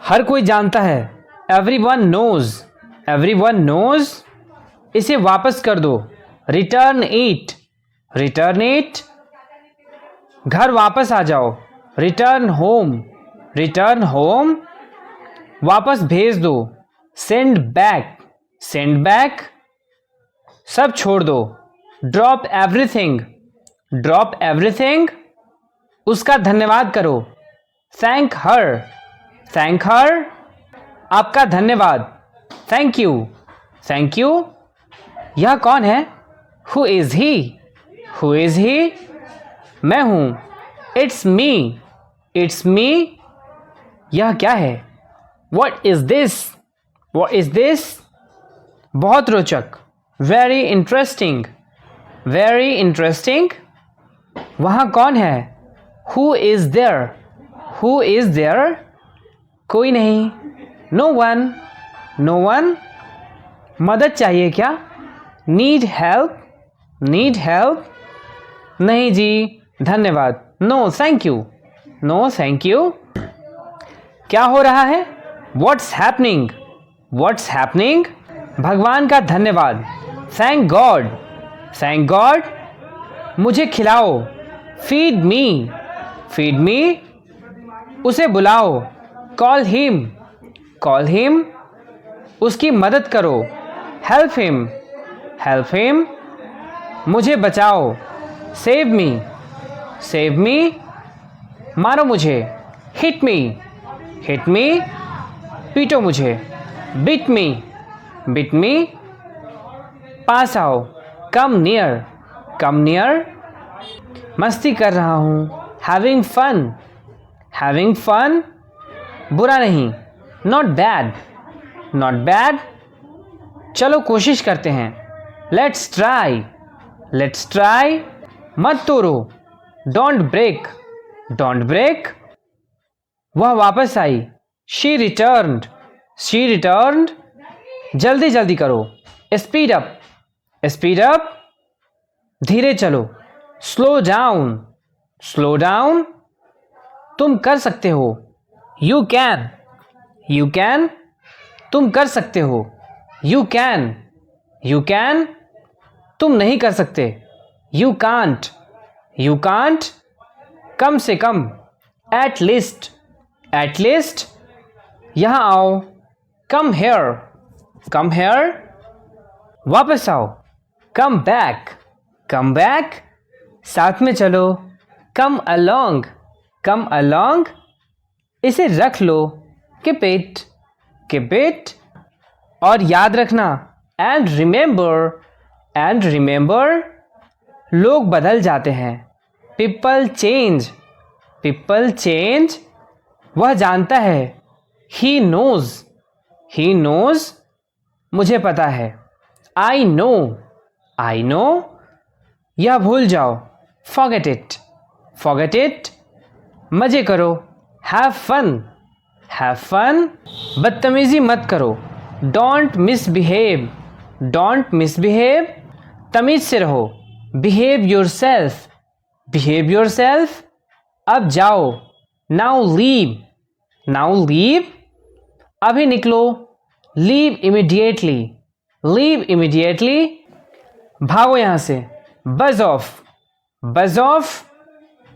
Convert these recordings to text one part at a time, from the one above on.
हर कोई जानता है, एवरीवन नोज, एवरीवन नोज। इसे वापस कर दो, रिटर्न इट, रिटर्न इट। घर वापस आ जाओ, रिटर्न होम, रिटर्न होम। वापस भेज दो, सेंड बैक, सेंड बैक। सब छोड़ दो, ड्रॉप एवरीथिंग, ड्रॉप एवरीथिंग। उसका धन्यवाद करो, थैंक हर, थैंक हर। आपका धन्यवाद, थैंक यू, थैंक यू। यह कौन है? Who is he, who is he? मैं हूँ, इट्स मी, इट्स मी। यह क्या है? What is this, what is this? बहुत रोचक, वेरी इंटरेस्टिंग, वेरी इंटरेस्टिंग। वहाँ कौन है? Who is there, who is there? कोई नहीं, नो वन, नो वन। मदद चाहिए क्या? Need help, need help? नहीं जी, धन्यवाद, no thank you, no thank you. क्या हो रहा है? What's happening, what's happening? भगवान का धन्यवाद, थैंक गॉड, थैंक गॉड। मुझे खिलाओ, फीड मी, फीड मी। उसे बुलाओ, कॉल हिम, कॉल हिम। उसकी मदद करो, हेल्प हिम, हेल्प हिम। मुझे बचाओ, सेव मी, सेव मी। मारो मुझे, हिट मी, हिट मी। पीटो मुझे, बिट मी, बिट मी। पास आओ, कम नियर, कम नियर। मस्ती कर रहा हूँ, हैविंग फन, हैविंग फन। बुरा नहीं, नॉट बैड, नॉट बैड। चलो कोशिश करते हैं, लेट्स ट्राई, लेट्स ट्राई। मत तोड़ो, डोंट ब्रेक, डोंट ब्रेक। वह वापस आई, शी रिटर्न्ड, शी रिटर्न्ड। जल्दी जल्दी करो, स्पीड अप, स्पीड अप। धीरे चलो, स्लो डाउन, स्लो डाउन। तुम कर सकते हो, यू कैन, यू कैन। तुम कर सकते हो, यू कैन, यू कैन। तुम नहीं कर सकते, यू कांट, यू कांट। कम से कम, एट लीस्ट, एट लीस्ट। यहाँ आओ, कम हेयर, कम हेयर। वापस आओ, कम बैक, कम बैक। साथ में चलो, कम अलोंग, कम अलोंग। इसे रख लो, कीप इट, कीप इट। और याद रखना, एंड रिमेंबर, एंड रिमेंबर। लोग बदल जाते हैं, पीपल चेंज, पीपल चेंज। वह जानता है, ही नोज, ही नोज। मुझे पता है, आई नो, आई नो। यह भूल जाओ, फॉरगेट इट, फॉरगेट इट। मजे करो, हैव फन, हैव फन। बदतमीजी मत करो, डोंट मिसबिहेव, डोंट मिसबिहेव। तमीज से रहो, बिहेव योरसेल्फ, बिहेव योरसेल्फ। अब जाओ, नाउ लीव, नाउ लीव। अभी निकलो, लीव इमीडिएटली, लीव इमीडिएटली। भागो यहाँ से, बज ऑफ, बज ऑफ।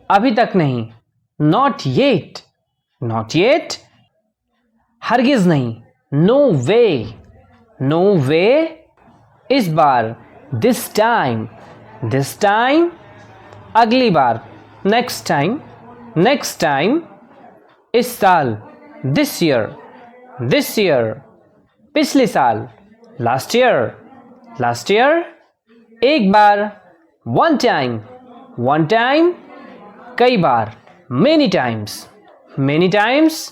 अभी तक नहीं, नॉट येट, नॉट येट। हरगिज नहीं, नो वे, नो वे। इस बार, दिस टाइम, दिस टाइम। अगली बार, नेक्स्ट टाइम, नेक्स्ट टाइम। इस साल, दिस ईयर, दिस ईयर। पिछले साल, लास्ट ईयर, लास्ट ईयर। एक बार, वन टाइम, वन टाइम। कई बार, मेनी टाइम्स, मेनी टाइम्स।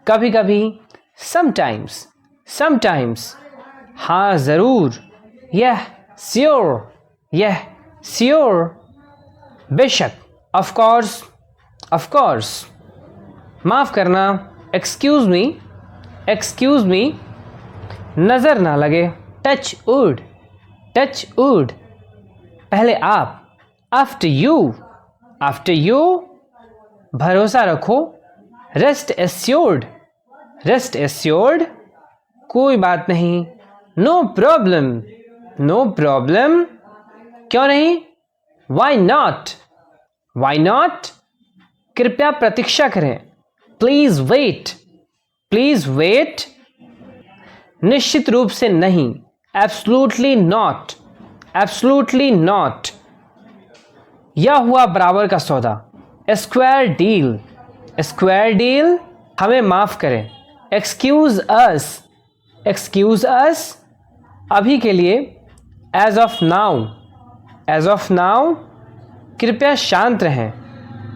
कभी कभी, समटाइम्स, समटाइम्स। हाँ ज़रूर, यह श्योर, यह श्योर। बेशक, ऑफ कोर्स, ऑफ कोर्स। माफ़ करना, एक्सक्यूज़ मी, एक्सक्यूज़ मी। नज़र ना लगे, टच वुड, टच वुड। पहले आप, आफ्टर यू, आफ्टर यू। भरोसा रखो, रेस्ट एस्योर्ड, रेस्ट एश्योर्ड, कोई बात नहीं, नो प्रॉब्लम, नो प्रॉब्लम, क्यों नहीं, वाई नॉट, वाई नॉट, कृपया प्रतीक्षा करें, प्लीज वेट, प्लीज वेट, निश्चित रूप से नहीं, एब्सोल्युटली नॉट, एब्सोल्युटली नॉट, यह हुआ बराबर का सौदा, स्क्वायर डील, स्क्वायर डील, हमें माफ करें, एक्सक्यूज अस, एक्सक्यूज अस, अभी के लिए, as of now, as of now, कृपया शांत रहें,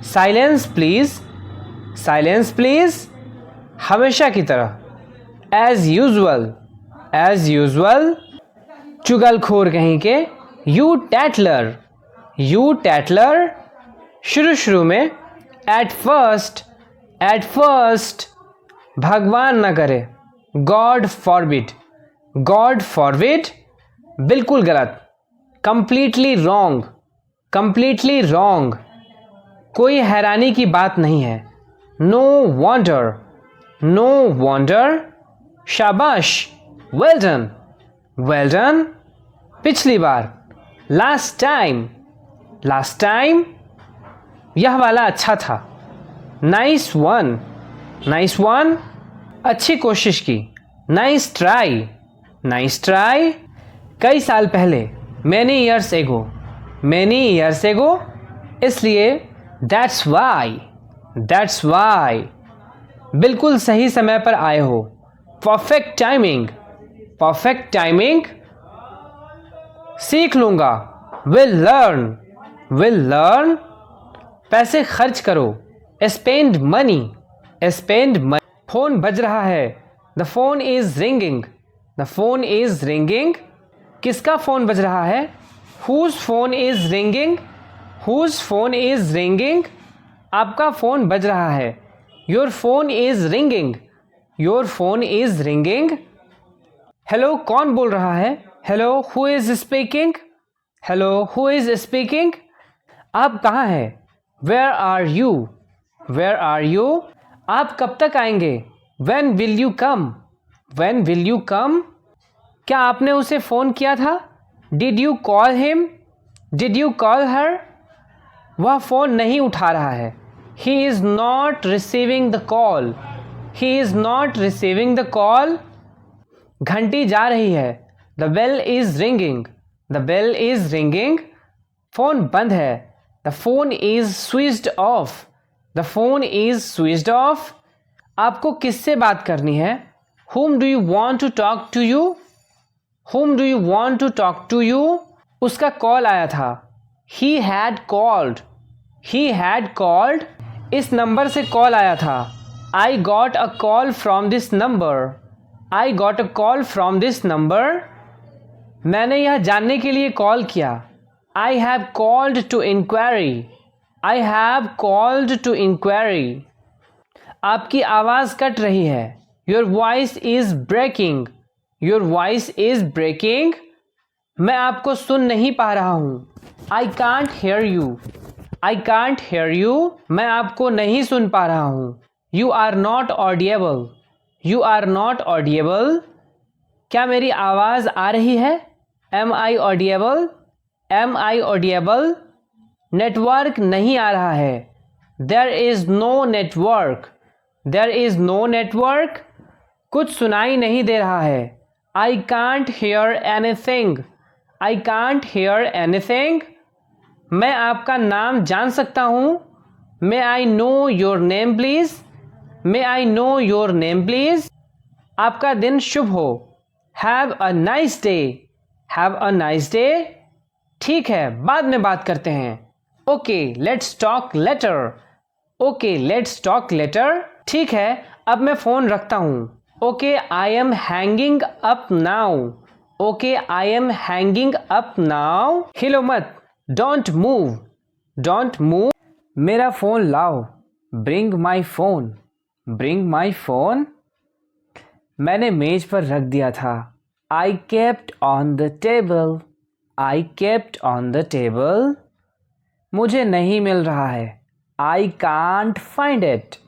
साइलेंस प्लीज, साइलेंस प्लीज, हमेशा की तरह, एज यूजुअल, एज यूजुअल, चुगलखोर कहीं के, यू टैटलर, यू टैटलर, शुरू शुरू में, एट फर्स्ट, एट फर्स्ट, भगवान न करे, गॉड फॉरबिड, गॉड फॉरबिड, बिल्कुल गलत, कंप्लीटली रॉन्ग, कंप्लीटली रॉन्ग, कोई हैरानी की बात नहीं है, नो वंडर, नो वंडर, शाबाश, वेल डन, वेल डन, पिछली बार, लास्ट टाइम, लास्ट टाइम, यह वाला अच्छा था, नाइस वन, नाइस वन, अच्छी कोशिश की, नाइस ट्राई, नाइस ट्राई, कई साल पहले, many years ago, many years ago, इसलिए दैट्स वाई, दैट्स वाई, बिल्कुल सही समय पर आए हो, परफेक्ट टाइमिंग, परफेक्ट टाइमिंग, सीख लूँगा, विल लर्न, विल लर्न, पैसे खर्च करो, spend money, spend money, phone बज रहा है, the phone is ringing, the phone is ringing, किसका फ़ोन बज रहा है, whose phone is ringing, whose phone is ringing, आपका फ़ोन बज रहा है, your phone is ringing, your phone is ringing, hello कौन बोल रहा है, hello who is speaking, hello who is speaking, आप कहाँ हैं, where are you, where are you, आप कब तक आएंगे, when will you come, when will you come, क्या आपने उसे फ़ोन किया था, did you call him, did you call her, वह फ़ोन नहीं उठा रहा है, he is not receiving the call, he is not receiving the call, घंटी जा रही है, the bell is ringing, the bell is ringing, phone बंद है, the phone is switched off, the phone is switched off, आपको किससे बात करनी है, whom do you want to talk to you, whom do you want to talk to you, उसका call आया था, he had called, he had called, इस number से कॉल आया था, I got a call from this number, I got a call from this number, मैंने यह जानने के लिए कॉल किया, I have called to inquiry, I have called to inquiry, आपकी आवाज़ कट रही है, your voice is breaking, your voice is breaking, मैं आपको सुन नहीं पा रहा हूँ, I can't hear you, I can't hear you, मैं आपको नहीं सुन पा रहा हूँ, you are not audible, you are not audible, क्या मेरी आवाज़ आ रही है, am I audible, am I audible, network नहीं आ रहा है, there is no network, there is no network, कुछ सुनाई नहीं दे रहा है, I can't hear anything, I can't hear anything, मैं आपका नाम जान सकता हूँ, may I know your name please, may I know your name please, आपका दिन शुभ हो, have a nice day, have a nice day, ठीक है बाद में बात करते हैं, okay let's talk later, okay let's talk later, ठीक है अब मैं फ़ोन रखता हूँ, okay I am hanging up now, okay I am hanging up now, हिलो मत, don't move, don't move, मेरा फ़ोन लाओ, bring my phone, bring my phone, मैंने मेज पर रख दिया था, I kept on the table, I kept on the table, मुझे नहीं मिल रहा है, I can't find it,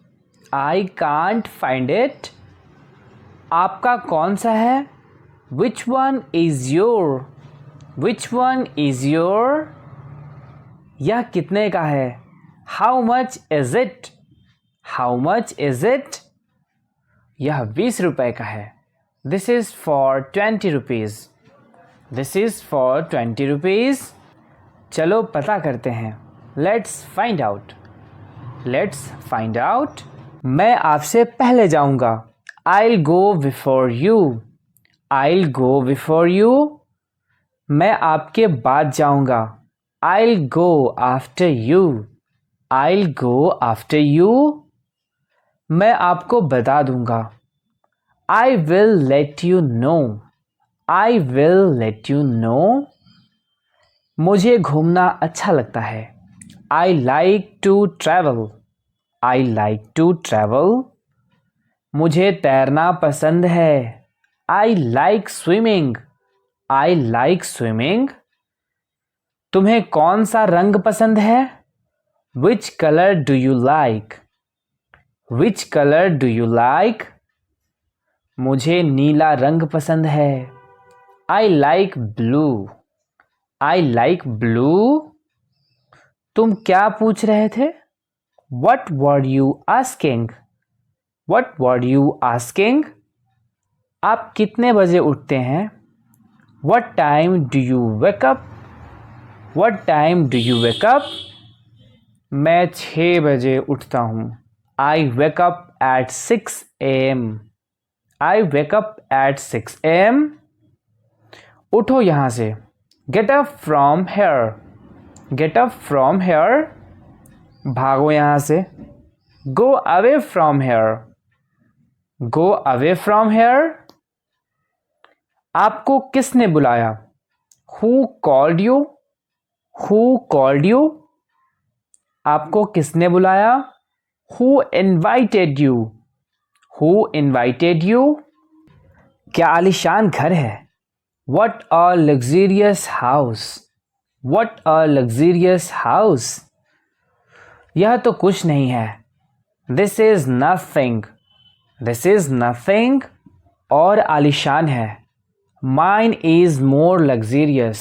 I can't find it, आपका कौन सा है? Which one is your? Which one is your? यह कितने का है? How much is it? How much is it? यह 20 रुपए का है. This is for 20 rupees. This is for 20 rupees. चलो पता करते हैं. Let's find out. Let's find out. मैं आपसे पहले जाऊंगा. I'll go before you. I'll go before you. मैं आपके बाद जाऊंगा. I'll go after you. I'll go after you. मैं आपको बता दूंगा. I will let you know. I will let you know. मुझे घूमना अच्छा लगता है. I like to travel. I like to travel. मुझे तैरना पसंद है. I like swimming. I like swimming. तुम्हें कौन सा रंग पसंद है? Which color do you like? Which color do you like? मुझे नीला रंग पसंद है. I like blue. I like blue. तुम क्या पूछ रहे थे? What were you asking? What were you asking? आप कितने बजे उठते हैं? What time do you wake up? What time do you wake up? मैं 6 बजे उठता हूँ. I wake up at 6 a.m. I wake up at 6 a.m. उठो यहाँ से. Get up from here. Get up from here. भागो यहाँ से. Go away from here. Go away from here. आपको किसने बुलाया? Who called you? Who called you? आपको किसने बुलाया? Who invited you? Who invited you? क्या आलीशान घर है? What a luxurious house. What a luxurious house. यह तो कुछ नहीं है. This is nothing. This is nothing. और आलीशान है. Mine is more luxurious.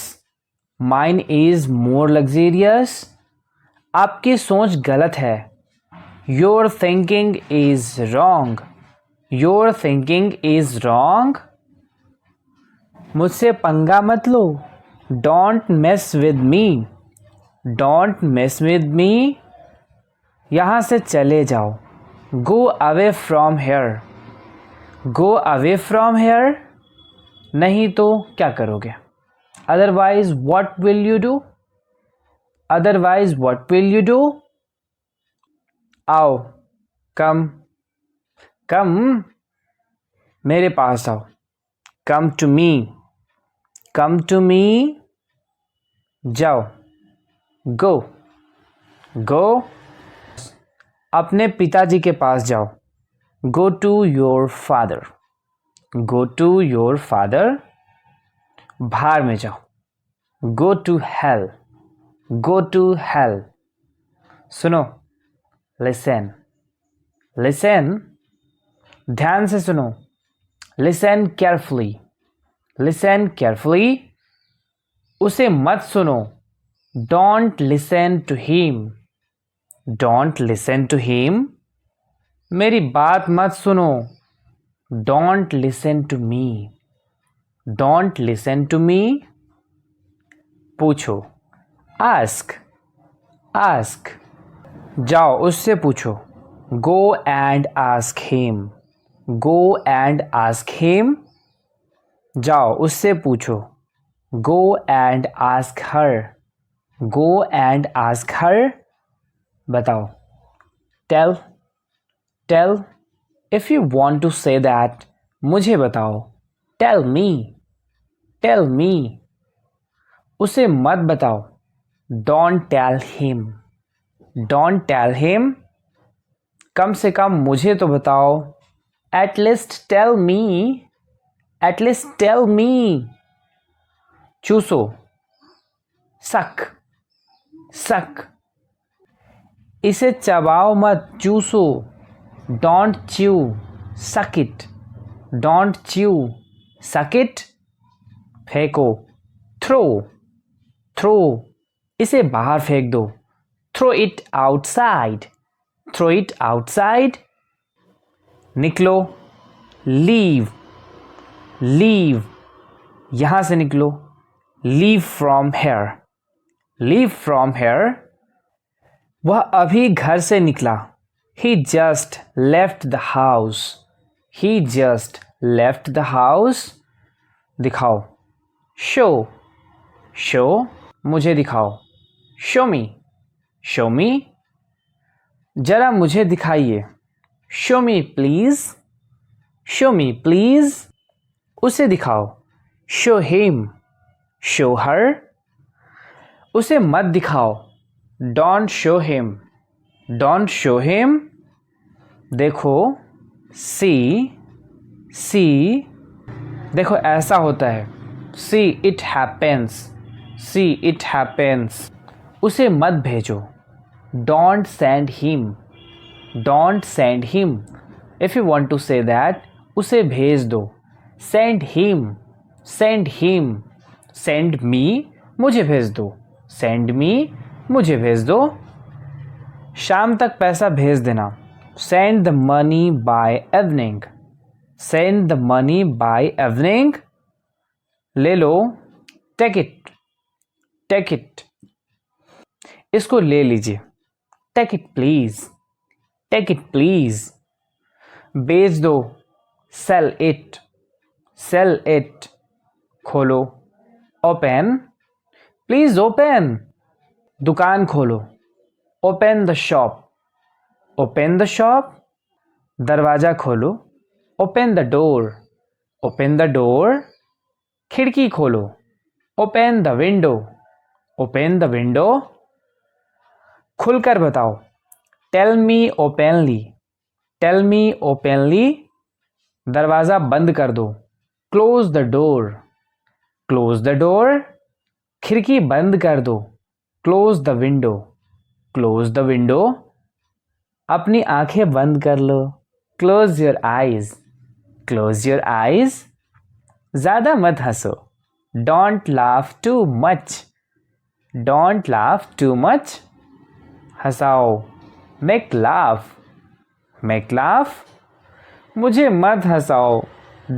Mine is more luxurious. आपकी सोच गलत है. Your thinking is wrong. Your thinking is wrong. मुझसे पंगा मत लो. Don't mess with me. Don't mess with me. यहाँ से चले जाओ. Go away from here. Go away from here. नहीं तो क्या करोगे? Otherwise, what will you do? Otherwise, what will you do? आओ. Come. Come. मेरे पास आओ. Come to me. Come to me. जाओ. Go. Go. अपने पिताजी के पास जाओ. Go to your father. Go to your father. बाहर में जाओ. Go to hell. Go to hell. सुनो. Listen. Listen. ध्यान से सुनो. Listen carefully. Listen carefully. उसे मत सुनो. Don't listen to him. Don't listen to him. मेरी बात मत सुनो. Don't listen to me. Don't listen to me. पूछो. Ask. Ask. जाओ उससे पूछो. Go and ask him. Go and ask him. जाओ उससे पूछो. Go and ask her. Go and ask her. बताओ. Tell. Tell. If you want to say that, मुझे बताओ. Tell me. Tell me. उसे मत बताओ. Don't tell him. Don't tell him. कम से कम मुझे तो बताओ. At least tell me. At least tell me. चूसो. Suck. Suck. इसे चबाओ मत, चूसो. Don't chew. Suck it. Don't chew, suck it, फेंको, थ्रो, थ्रो, इसे बाहर फेंक दो, throw it outside, throw it outside, निकलो, लीव, लीव, यहां से निकलो, leave from here, leave from here, वह अभी घर से निकला, he just left the house, he just left the house, दिखाओ, show, show, मुझे दिखाओ, show me, show me, जरा मुझे दिखाइए, show me please, show me please, उसे दिखाओ, show him, show her, उसे मत दिखाओ, don't show him, don't show him, देखो, see, see, देखो ऐसा होता है, see it happens, see it happens, उसे मत भेजो, don't send him, don't send him, if you want to say that, उसे भेज दो, send him, send him, send me, मुझे भेज दो, send me, मुझे भेज दो, शाम तक पैसा भेज देना, send the money by evening, send the money by evening, ले लो, take it, take it, इसको ले लीजिए, take it please, take it please, बेच दो, sell it, sell it, खोलो, open, please open, दुकान खोलो, open the shop, open the shop, दरवाजा खोलो, open the door, open the door, खिड़की खोलो, open the window, open the window, खुलकर बताओ, tell me openly, tell me openly, दरवाजा बंद कर दो, close the door, close the door, खिड़की बंद कर दो, close the window, close the window, अपनी आंखें बंद कर लो, close your eyes, close your eyes, ज़्यादा मत हंसो, don't laugh too much, don't laugh too much, हंसाओ, make laugh, make laugh, मुझे मत हंसाओ,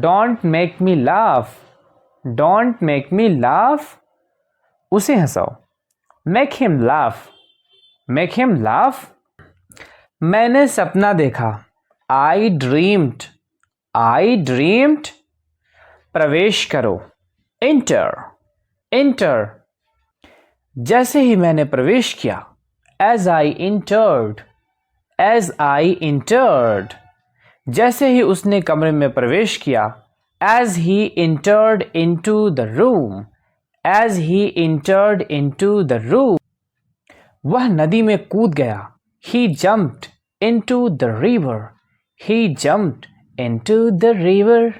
don't make me laugh, don't make me laugh, उसे हंसाओ, make him laugh, make him laugh, मैंने सपना देखा, I dreamed, I dreamed, प्रवेश करो, enter, enter, जैसे ही मैंने प्रवेश किया, as I entered, as I entered, जैसे ही उसने कमरे में प्रवेश किया, as he entered into the room, as he entered into the room, वह नदी में कूद गया, he jumped into the river, he jumped into the river,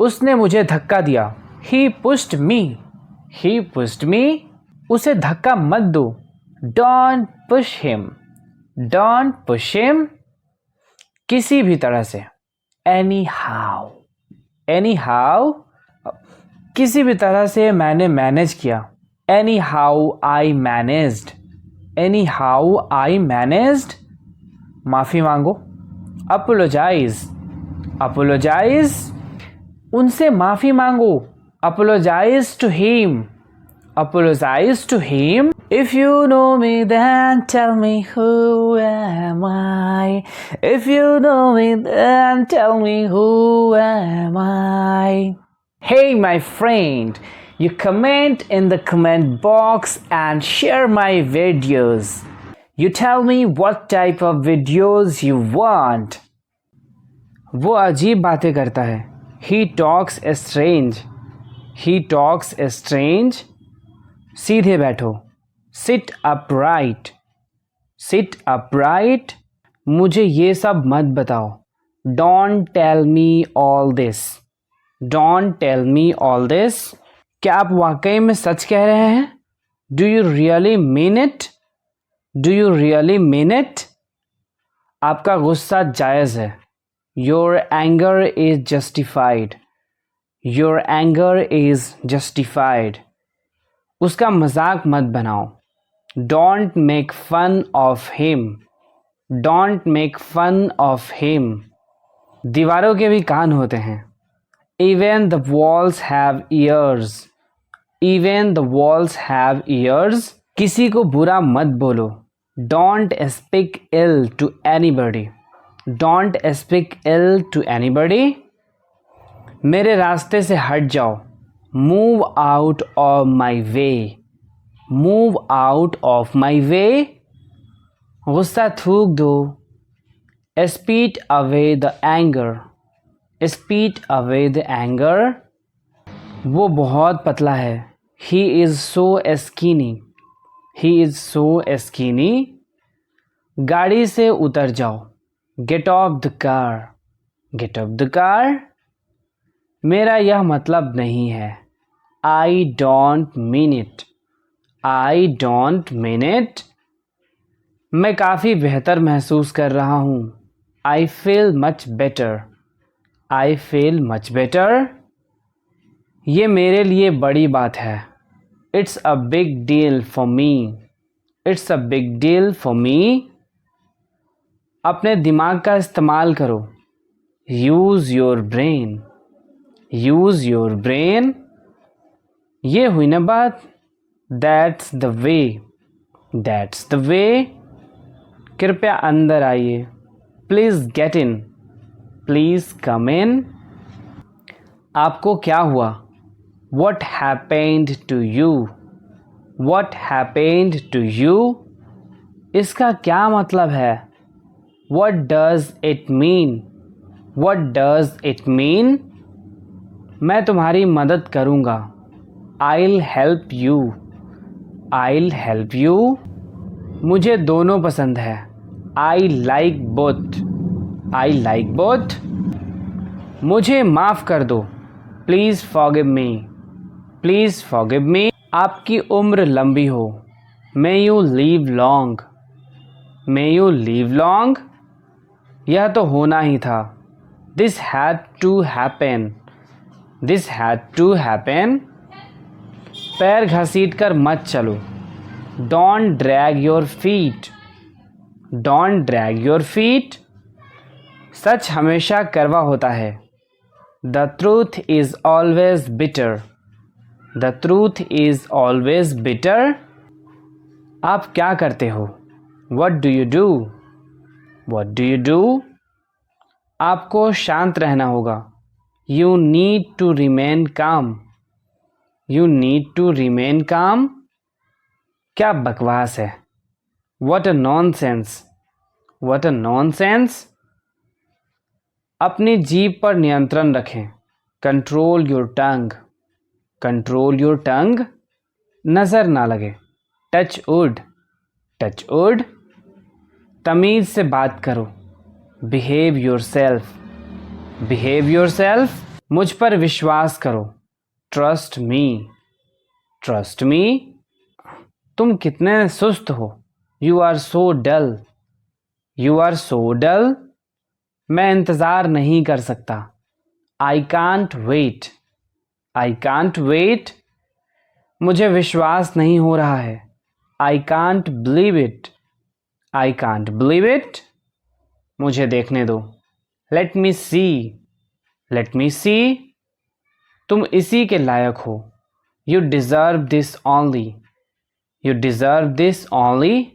उसने मुझे धक्का दिया, he pushed me, he pushed me, उसे धक्का मत दो, don't push him, don't push him, किसी भी तरह से, anyhow, anyhow, किसी भी तरह से मैंने मैनेज किया, anyhow I managed, anyhow I managed, माफ़ी मांगो, apologize, apologize, उनसे माफ़ी मांगो, apologize to him, apologize to him, if you know me then tell me who am I, if you know me then tell me who am I. Hey my friend, you comment in the comment box and share my videos. You tell me what type of videos you want. वो अजीब बातें करता है. He talks strange. He talks strange. सीधे बैठो. Sit upright. Sit upright. मुझे ये सब मत बताओ. Don't tell me all this. Don't tell me all this. क्या आप वाकई में सच कह रहे हैं? Do you really mean it? Do you really mean it? आपका गुस्सा जायज़ है. Your anger is justified, your anger is justified. उसका मजाक मत बनाओ, don't make fun of him, don't make fun of him. दीवारों के भी कान होते हैं, even the walls have ears, even the walls have ears. किसी को बुरा मत बोलो, don't speak ill to anybody, don't speak ill to anybody. मेरे रास्ते से हट जाओ, move out of my way, move out of my way. गुस्सा थूक दो, speed away the anger, speed away the anger. वो बहुत पतला है, he is so skinny, he is so skinny. गाड़ी से उतर जाओ, get off the car, get off the car. मेरा यह मतलब नहीं है, I don't mean it, I don't mean it. मैं काफ़ी बेहतर महसूस कर रहा हूँ, I feel much better, I feel much better. ये मेरे लिए बड़ी बात है, it's a big deal for me, it's a big deal for me. अपने दिमाग का इस्तेमाल करो, use your brain, use your brain. ये हुई ना बात, that's the way, that's the way. कृपया अंदर आइए, please get in, please come in. आपको क्या हुआ, what happened to you, what happened to you. इसका क्या मतलब है, what does it mean, what does it mean. मैं तुम्हारी मदद करूँगा, आइल help you, I'll help you. मुझे दोनों पसंद है, I like both, I like both. मुझे माफ़ कर दो, please forgive me, please forgive me. आपकी उम्र लंबी हो, may you live long, may you live long. यह तो होना ही था, this had to happen, this had to happen. पैर घसीट कर मत चलो, don't drag your feet, don't drag your feet. सच हमेशा कड़वा होता है, the truth is always bitter, the truth is always bitter. आप क्या करते हो, what do you do, what do you do. आपको शांत रहना होगा, you need to remain calm, you need to remain calm. क्या बकवास है, what a nonsense, what a nonsense. अपनी जीभ पर नियंत्रण रखें, control your tongue, control your tongue. नज़र ना लगे, टच वुड, टच वुड। तमीज़ से बात करो, behave your self, behave your self. मुझ पर विश्वास करो, ट्रस्ट मी, ट्रस्ट मी। तुम कितने सुस्त हो, you are so dull, you are so dull. मैं इंतज़ार नहीं कर सकता, I can't wait, I can't wait. मुझे विश्वास नहीं हो रहा है, I can't believe it, I can't believe it. मुझे देखने दो, लेट मी सी, लेट मी सी। तुम इसी के लायक हो, you deserve this only, you deserve this only.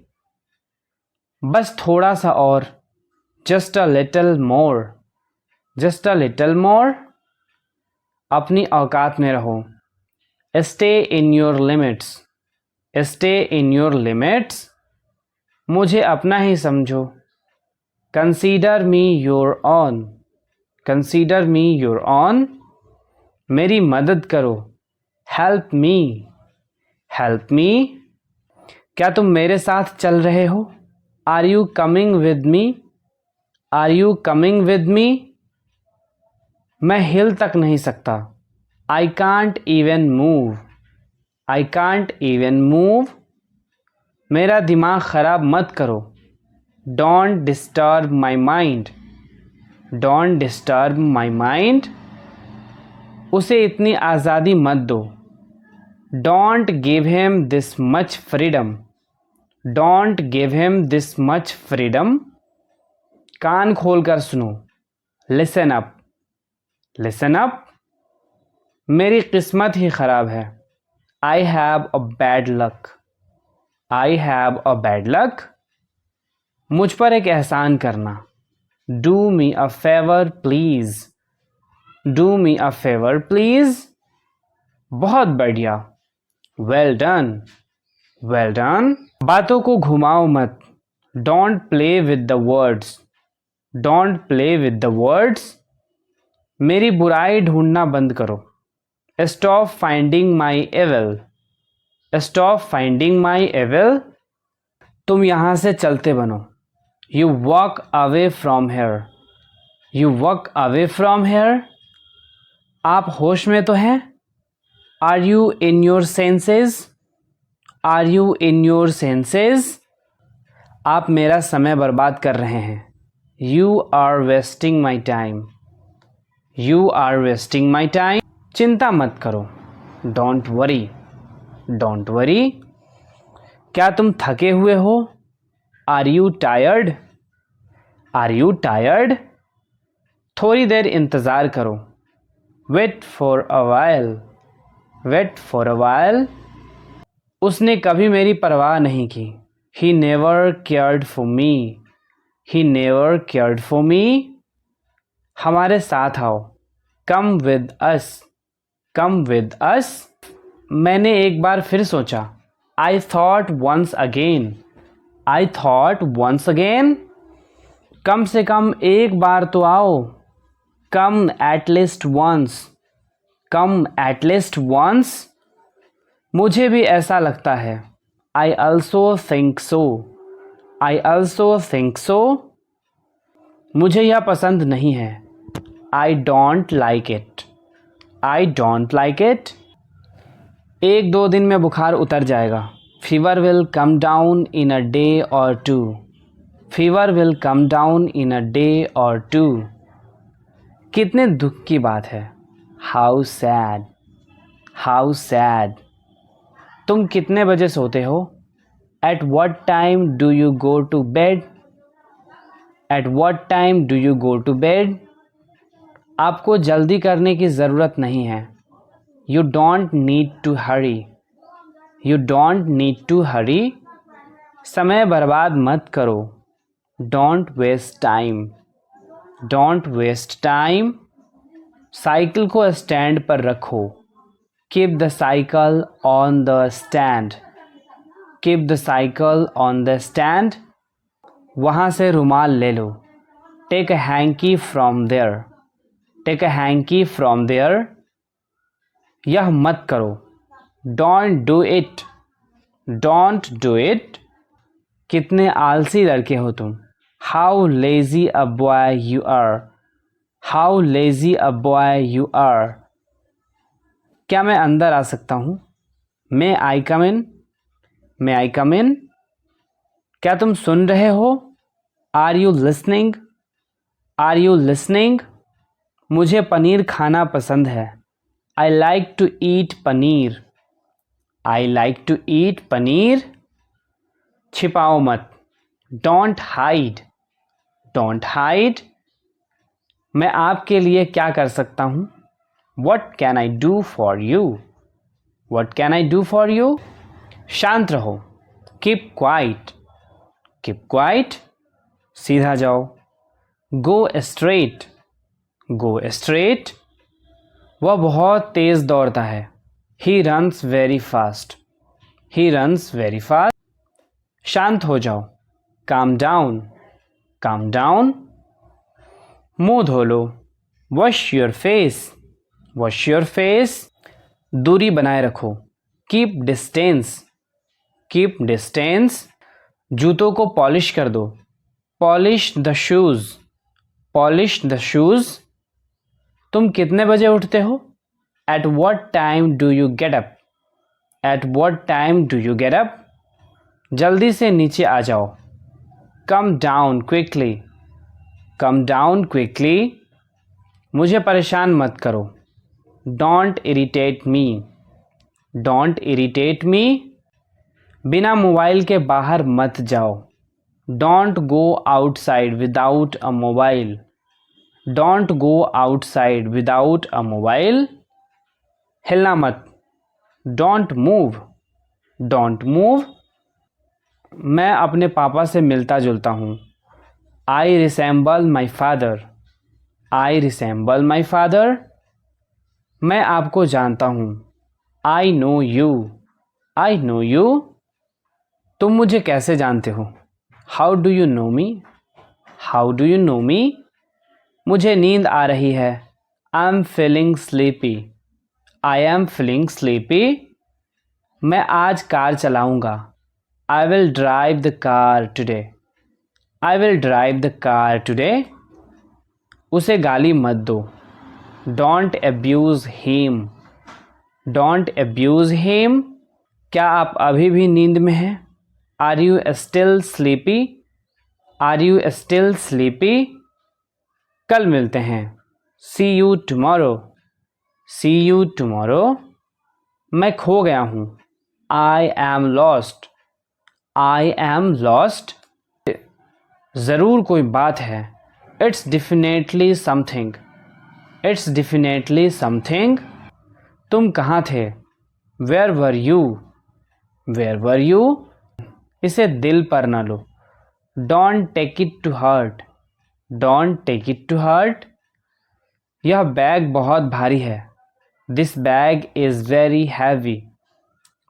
बस थोड़ा सा और, just a little more, just a little more. अपनी औकात में रहो, stay in your limits, stay in your limits. मुझे अपना ही समझो, consider me your on, consider me your on. मेरी मदद करो, हेल्प मी, हेल्प मी। क्या तुम मेरे साथ चल रहे हो, are you coming with me, are you coming with me. मैं हिल तक नहीं सकता, I can't even move, I can't even move. मेरा दिमाग ख़राब मत करो, don't disturb my mind, don't disturb my mind, उसे इतनी आज़ादी मत दो। Don't give him this much freedom, don't give him this much freedom, कान खोल कर सुनो। लिसन अप, लिसन अप, मेरी किस्मत ही ख़राब है। I have a bad luck, I have a bad luck, मुझ पर एक एहसान करना। Do me a favour please, do me a favour please, बहुत बढ़िया। Well done, well done. बातों को घुमाओ मत। Don't play with the words, don't play with the words, मेरी बुराई ढूंढना बंद करो। Stop finding my evil, stop finding my evil, तुम यहाँ से चलते बनो। You walk away from here, you walk away from here, आप होश में तो हैं? Are you in your senses, are you in your senses, आप मेरा समय बर्बाद कर रहे हैं। You are wasting my time, you are wasting my time, चिंता मत करो। डोंट वरी, डोंट वरी, क्या तुम थके हुए हो? Are you tired, are you tired, थोड़ी देर इंतज़ार करो। Wait for a while, wait for a while, उसने कभी मेरी परवाह नहीं की। He never cared for me, he never cared for me, हमारे साथ आओ। Come with us, come with us, मैंने एक बार फिर सोचा। I thought once again, I thought once again, कम से कम एक बार तो आओ। Come at least once, come at least once, मुझे भी ऐसा लगता है। I also think so, I also think so, मुझे यह पसंद नहीं है। I don't like it, I don't like it, एक दो दिन में बुखार उतर जाएगा। Fever will come down in a day or two, fever will come down in a day or to, कितने दुख की बात है। हाउ सैड, हाउ सैड, तुम कितने बजे सोते हो? At what time do you go to bed, at what time do you go to bed, आपको जल्दी करने की ज़रूरत नहीं है। You don't need to hurry, you don't need to hurry, समय बर्बाद मत करो। Don't waste time, don't waste time, cycle को स्टैंड पर रखो। Keep the cycle on the stand, keep the cycle on the stand, वहाँ से रुमाल ले लो। Take a hanky from there, take a hanky from there, यह मत करो। Don't do it, don't do it, कितने आलसी लड़के हो तुम। How lazy a boy you are, how lazy a boy you are, क्या मैं अंदर आ सकता हूँ? मे आई कम इन, मे आई कम इन, क्या तुम सुन रहे हो? Are you listening, are you listening, मुझे पनीर खाना पसंद है। I like to eat paneer, I like to eat paneer, छिपाओ मत। डोंट हाइड, डोंट हाइड, मैं आपके लिए क्या कर सकता हूँ? What can I do for you, what can I do for you, शांत रहो। कीप क्वाइट, कीप क्वाइट, सीधा जाओ। गो स्ट्रेट, गो स्ट्रेट, वह बहुत तेज़ दौड़ता है। He runs very fast, he runs very fast, शांत हो जाओ। काम डाउन, काम डाउन, मुंह धो लो। Wash your face, wash your face, दूरी बनाए रखो। कीप डिस्टेंस, कीप डिस्टेंस, जूतों को पॉलिश कर दो। Polish the shoes, polish the shoes, तुम कितने बजे उठते हो? At what time do you get up, at what time do you get up, जल्दी से नीचे आ जाओ। Come down quickly, come down quickly, मुझे परेशान मत करो। Don't irritate me, don't irritate me, बिना मोबाइल के बाहर मत जाओ। Don't go outside without a mobile, don't go outside without a mobile, हिलना मत। डोंट मूव, डोंट मूव, मैं अपने पापा से मिलता जुलता हूँ। I resemble my father, I resemble my father, मैं आपको जानता हूँ। I know you, I know you, तुम मुझे कैसे जानते हो। How do you know me, how do you know me, मुझे नींद आ रही है। I am feeling sleepy, I am feeling sleepy, मैं आज कार चलाऊँगा। I will drive the car today, I will drive the car today, उसे गाली मत दो। Don't abuse him, don't abuse him, क्या आप अभी भी नींद में हैं। Are you still sleepy, are you still sleepy, कल मिलते हैं। See you tomorrow, see you tomorrow, मैं खो गया हूँ। I am lost, I am lost, ज़रूर कोई बात है। It's definitely something, it's definitely something, तुम कहाँ थे। Where were you, where were you, इसे दिल पर ना लो। Don't take it to heart, don't take it to heart, यह बैग बहुत भारी है। This bag is very heavy,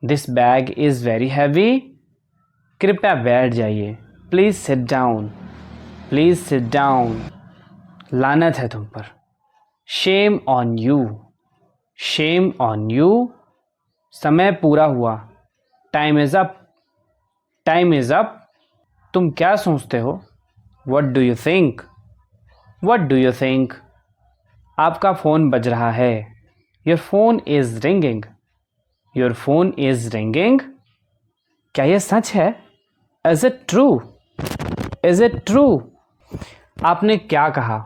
this bag is very heavy, कृपया बैठ जाइए। Please sit down, please sit down, लानत है तुम पर। Shame on you, shame on you, समय पूरा हुआ। Time is up, time is up, तुम क्या सोचते हो। What do you think, what do you think, आपका फ़ोन बज रहा है। Your phone is ringing, your phone is ringing, क्या यह सच है। Is it true, is it true, आपने क्या कहा।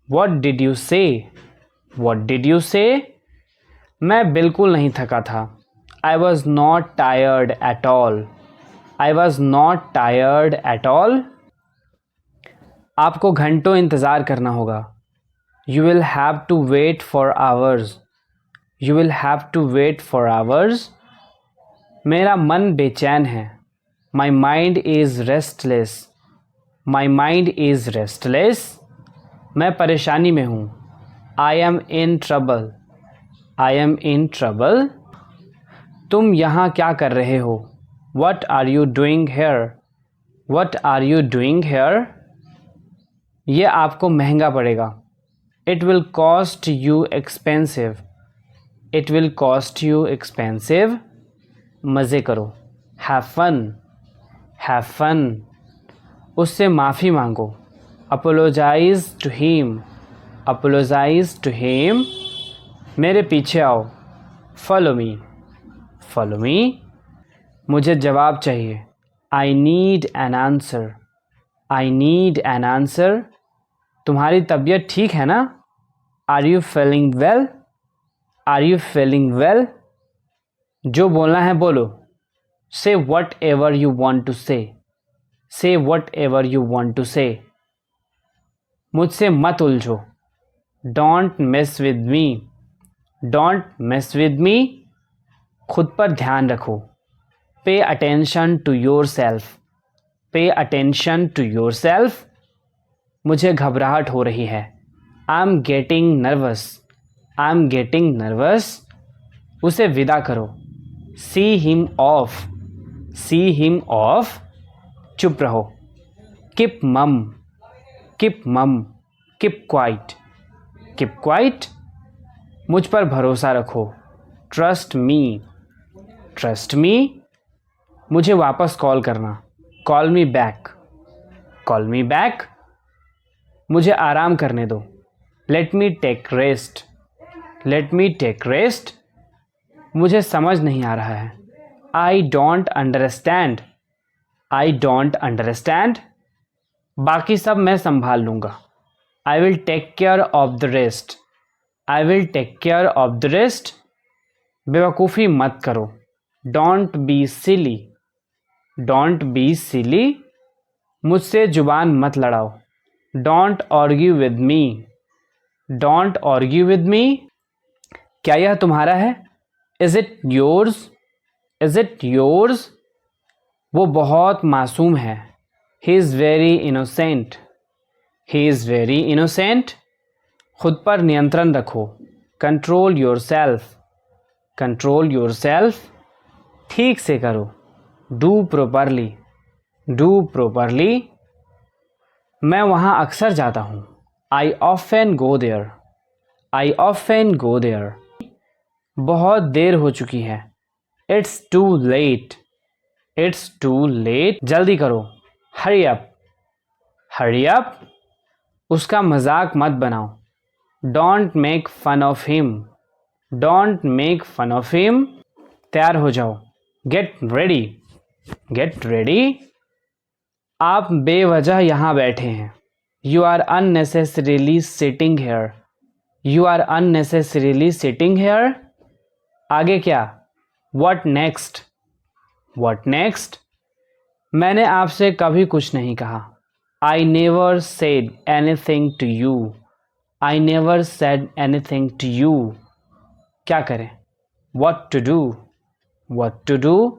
What did you say, what did you say, मैं बिल्कुल नहीं थका था। I was not tired at all, I was not tired at all, आपको घंटों इंतज़ार करना होगा। You will have to wait for hours, you will have to wait for hours, मेरा मन बेचैन है। My mind is restless, my mind is restless, मैं परेशानी में हूँ। I am in trouble, I am in trouble, तुम यहाँ क्या कर रहे हो। What are you doing here, what are you doing here, ये आपको महंगा पड़ेगा। It will cost you expensive, it will cost you expensive, मज़े करो। हैव फन, हैव फन, उससे माफ़ी मांगो। Apologise to him, apologise to him, मेरे पीछे आओ। फॉलो मी, फॉलो मी, मुझे जवाब चाहिए। I need an answer, I need an answer, तुम्हारी तबीयत ठीक है ना। Are you feeling well, are you feeling well, जो बोलना है बोलो। Say whatever you want to say, say whatever you want to say, मुझसे मत उलझो। Don't mess with me, don't mess with me, खुद पर ध्यान रखो। Pay attention to yourself, pay attention to yourself, मुझे घबराहट हो रही है। I am getting nervous, I am getting nervous, उसे विदा करो। See him of, see him of, चुप रहो। किप मम, किप मम, किप क्वाइट, किप क्वाइट, मुझ पर भरोसा रखो। ट्रस्ट मी, ट्रस्ट मी, मुझे वापस कॉल करना। Call me back, call me back, मुझे आराम करने दो। Let me take rest, let me take rest, मुझे समझ नहीं आ रहा है। I don't understand, I don't understand, बाकी सब मैं संभाल लूँगा। I will take care of the rest, I will take care of the rest. बेवकूफ़ी मत करो, don't be silly, don't be silly. मुझसे जुबान मत लड़ाओ, don't argue with me, don't argue with मी। क्या यह तुम्हारा है? Is it yours, is it yours. वो बहुत मासूम है, he is very innocent, he is very innocent. खुद पर नियंत्रण रखो, control your self, control your self. ठीक से करो, डू प्रॉपरली, डू प्रॉपरली। मैं वहाँ अक्सर जाता हूँ, I often go there, I often go there. बहुत देर हो चुकी है, it's too late, it's too late. जल्दी करो, हरी अप, हरी अप। उसका मजाक मत बनाओ, don't make fun of him, don't make fun of him. तैयार हो जाओ, गेट रेडी, गेट रेडी। आप बेवजह यहाँ बैठे हैं, you are unnecessarily sitting here, you are unnecessarily sitting here. आगे क्या? What next, what next. मैंने आपसे कभी कुछ नहीं कहा, I never said anything to you, I never said anything to you. क्या करें? What to do, what to do.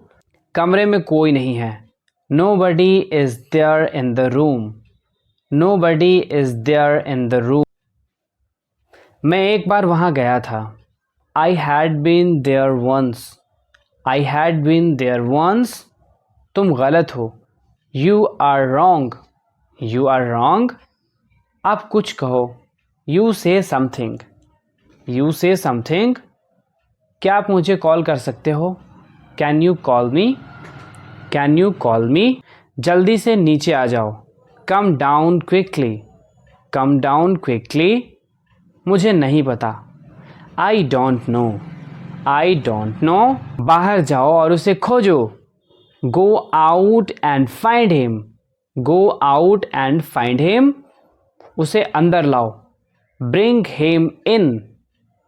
कमरे में कोई नहीं है, nobody is there in the room, nobody is there in the room। मैं एक बार वहाँ गया था, I had been there once, I had been there once। तुम गलत हो, you are wrong, you are wrong। आप कुछ कहो, you say something, you say something। क्या आप मुझे कॉल कर सकते हो? Can you call me, can you call me. जल्दी से नीचे आ जाओ, come down quickly, come down quickly. मुझे नहीं पता, I don't know, I don't know. बाहर जाओ और उसे खोजो, go out and find him, go out and find him. उसे अंदर लाओ, bring him in,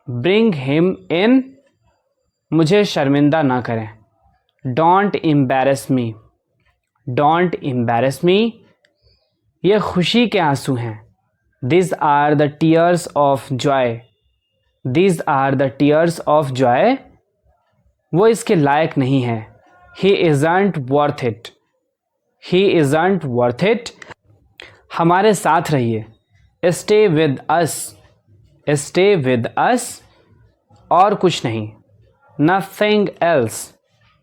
bring him in. मुझे शर्मिंदा ना करें, don't embarrass me, don't embarrass me. ये खुशी के आंसू हैं, this are the tears of joy, this are the tears of joy. वो इसके लायक नहीं है, he isn't worth it, he isn't worth it. हमारे साथ रहिए, stay with us, stay with us. और कुछ नहीं, नथिंग एल्स,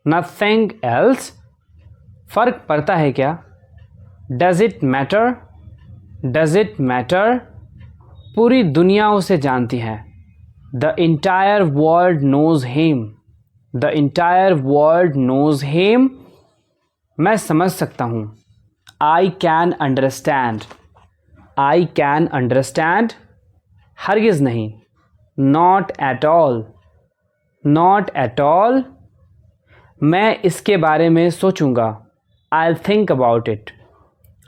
नथिंग एल्स। फ़र्क पड़ता है क्या? Does it matter, does it matter. पूरी दुनिया उसे जानती है, the entire world knows him, the entire world knows him. मैं समझ सकता हूँ, I can understand, I can understand. हरगिज़ नहीं, not at all, not at all. मैं इसके बारे में सोचूंगा, I think about it,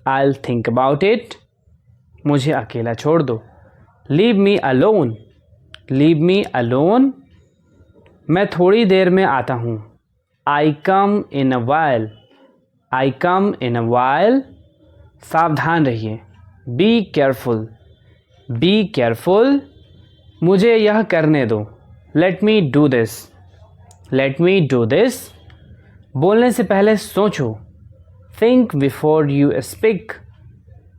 I think about it. मुझे अकेला छोड़ दो, leave me alone, leave me alone. मैं थोड़ी देर में आता हूँ, आई कम इन a while, I come in a while. सावधान रहिए, बी केयरफुल, बी केयरफुल। मुझे यह करने दो, let me do this, let me do this. बोलने से पहले सोचो, think before you speak,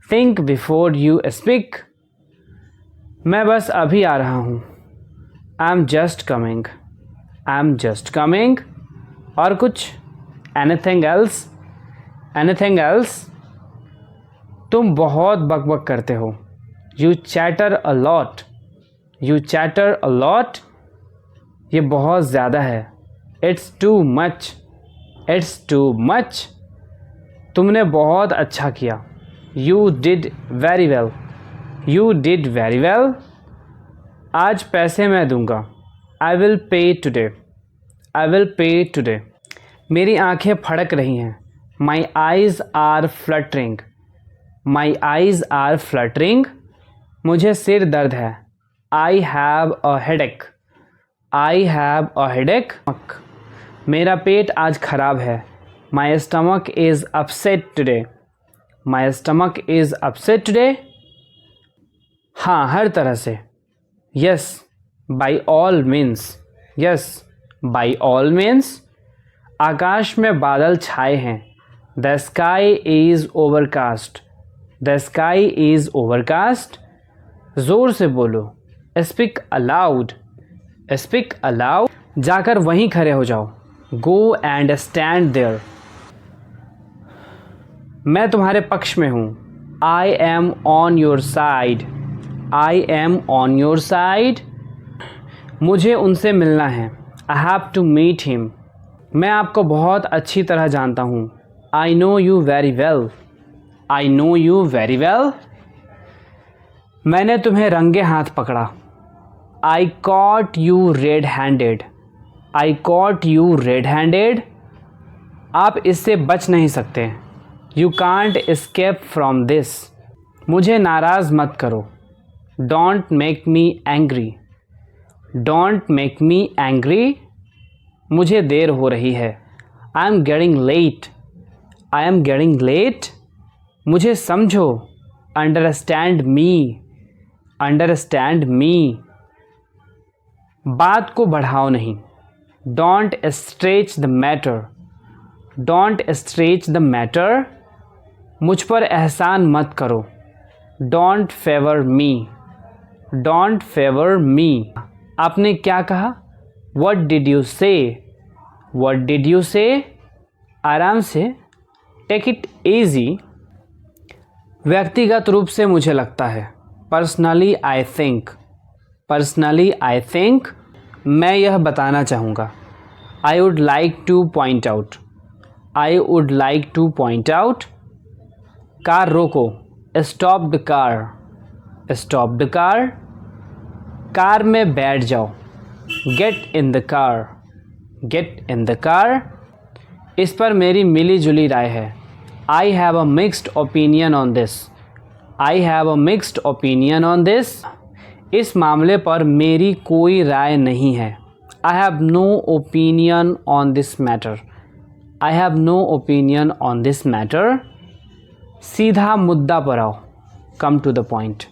think before you speak. मैं बस अभी आ रहा हूँ, I am just coming, I am just coming. और कुछ? Anything else, anything else. तुम बहुत बकबक करते हो, you chatter a lot, you chatter a lot. ये बहुत ज़्यादा है, it's too much, it's too much. तुमने बहुत अच्छा किया, you did very well, you did very well. आज पैसे मैं दूंगा, I will pay today, I will pay today. मेरी आंखें फड़क रही हैं, my eyes are fluttering, my eyes are fluttering. मुझे सिर दर्द है। I have a headache. I have a headache. मेरा पेट आज खराब है। My stomach is upset today. My stomach is upset today. हाँ, हर तरह से। Yes, by all means. Yes, by all means. आकाश में बादल छाए हैं। The sky is overcast. The sky is overcast. ज़ोर से बोलो। Speak aloud. Speak aloud. जाकर वहीं खड़े हो जाओ। Go and stand there. मैं तुम्हारे पक्ष में हूँ। I am on your side. I am on your side. मुझे उनसे मिलना है। I have to meet him. मैं आपको बहुत अच्छी तरह जानता हूँ। I know you very well. I know you very well. मैंने तुम्हें रंगे हाथ पकड़ा। I caught you red handed. I caught you red handed. आप इससे बच नहीं सकते। You can't escape from this. मुझे नाराज़ मत करो। Don't make me angry. Don't make me angry. मुझे देर हो रही है। I am getting late. I am getting late. मुझे समझो। Understand me. Understand me. बात को बढ़ाओ नहीं। Don't stretch the matter. Don't stretch the matter. मुझ पर एहसान मत करो। Don't favour me. Don't favour me. आपने क्या कहा? What did you say? What did you say? आराम से। Take it easy. व्यक्तिगत रूप से मुझे लगता है। Personally I think. Personally I think. मैं यह बताना चाहूँगा। I would like to point out. I would like to point out. Car रोको। Stop the car. Stop the car. Car में बैठ जाओ। Get in the car. Get in the car. इस पर मेरी मिली जुली राय है। I have a mixed opinion on this. I have a mixed opinion on this. इस मामले पर मेरी कोई राय नहीं है। I have no opinion on this matter. I have no opinion on this matter. सीधा मुद्दा पर आओ। Come to the point.